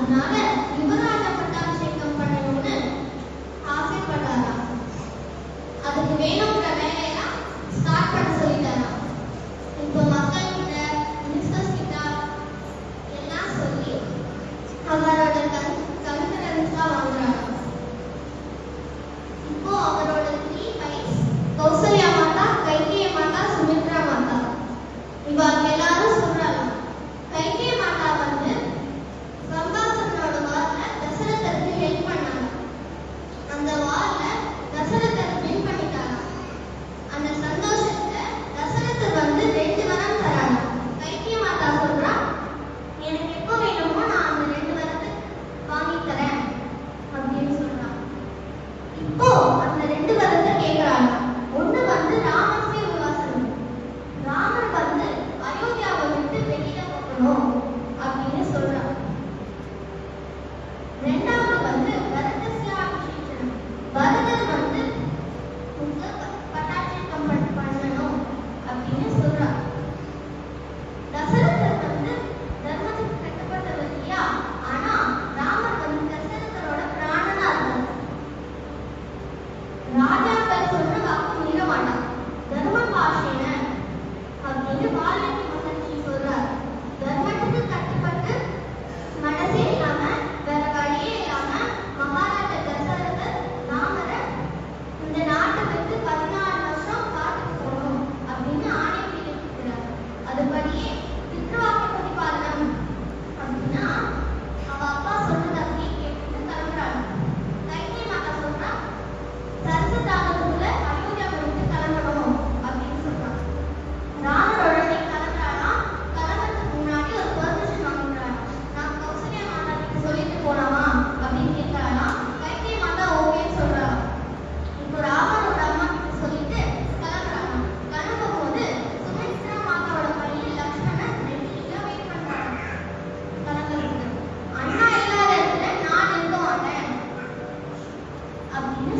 அதனால யுவராஜ பட்டாபிஷேகம் பண்ணணும்னு ஆசைப்பட்டாராம். அதுக்கு வேணுங்கிற வேலையெல்லாம் ஸ்டார்ட் பண்ண சொல்லிட்டாராம். இப்போ மக்கள் கிட்ட மினிஸ்டர்ஸ் கிட்ட எல்லாம் சொல்லி அவரோட கன்ஃபரன்ஸ் தான் வாங்குறாங்க. இப்போ அவரோட 3 வைஃப்ஸ் கௌசல்யா மாதா, கைகேயி மாதா, சுமித்ரா மாதா இவங்க எல்லாரும் சொல்றாங்க. கைகேயி மாதா வந்து சம்பாசனோட வார்ல தசரதருக்கு ஹெல்ப் பண்ணாங்க. அந்த வார்ல தசரதர் வின் பண்ணிட்டாங்க. அந்த சந்தோஷத்துல தசரதர் வந்து 2 வரம் தராங்க. கைகேயி மாதா சொல்றா, எனக்கு எப்போ வேணுமோ நான் அந்த 2 வரத்தை வாங்கி தரேன் அப்படின்னு சொல்றாங்க. இப்போ அந்த 2 வரத்தை கேட்கறாங்க. ஒண்ணு வந்து ராமஸ்ய விவாசனம், ராமர் வந்து அயோத்தியாவை விட்டு வெளியில போகணும் அப்படின்னு சொல்றாங்க. ரெண்டாவது வந்து பரதஸ்ய அபிஷேகம், பரதர் வந்து பட்டாபிஷேகம் பண்ணணும் அப்படின்னு சொல்றாங்க. தசரதர் வந்து தர்மத்துக்கு கட்டுப்பட்டவர் இல்லையா, ஆனா ராமர் வந்து தசரதரோட பிராணனா இருந்தார். ராஜாக்கள் சொல்ற வாக்கு மீற மாட்டான். தர்ம பாஷேன அப்படின்னு வால்மீகி மகர்ஷி சொல்றார். தர்மத்துக்கு கட்டுப்பட்டு மனசே இல்லாம வேற வழியே இல்லாம மகாராஜா தசரதர் ராமரை இந்த நாட்டை விட்டு 14 வருஷம் காட்டுக்கு போகணும் அப்படின்னு ஆணை பிடிக்கிறார். அதுபடியே பித்ருவாக்கு பிரதிபாலனம் அப்படின்னா அவ அப்பா சொன்னதை அப்படியே கேட்டு கிளம்புறாங்க. கைகேயி மாதா சொல்றா, சரசதாகத்துல அயோத்தியாவை விட்டு கிளம்பணும் அப்படின்னு சொல்றாங்க. ராமர் உடனே கிளம்புறானா, கிளம்புறதுக்கு முன்னாடி ஒரு பெர்மிஷன் வாங்கிக்கிறானா. நான் கௌசல்யா மாதா கிட்ட சொல்லிட்டு போலாமா அப்படின்னு கேட்கறானா. கைகேயி மாதா ஓகேன்னு சொல்றாங்க. இப்போ ராமரோட அம்மா கிட்ட சொல்லிட்டு கிளம்புறாங்க. கிளம்பும் போது சுமித்ரா மாதாவோட பையன் லக்ஷ்மணன் ரெடியா வெயிட் பண்றாங்க கிளம்புறதுக்கு. அண்ணா இல்லாத இடத்துல நான் இருக்க மாட்டேன் அப்படின்னு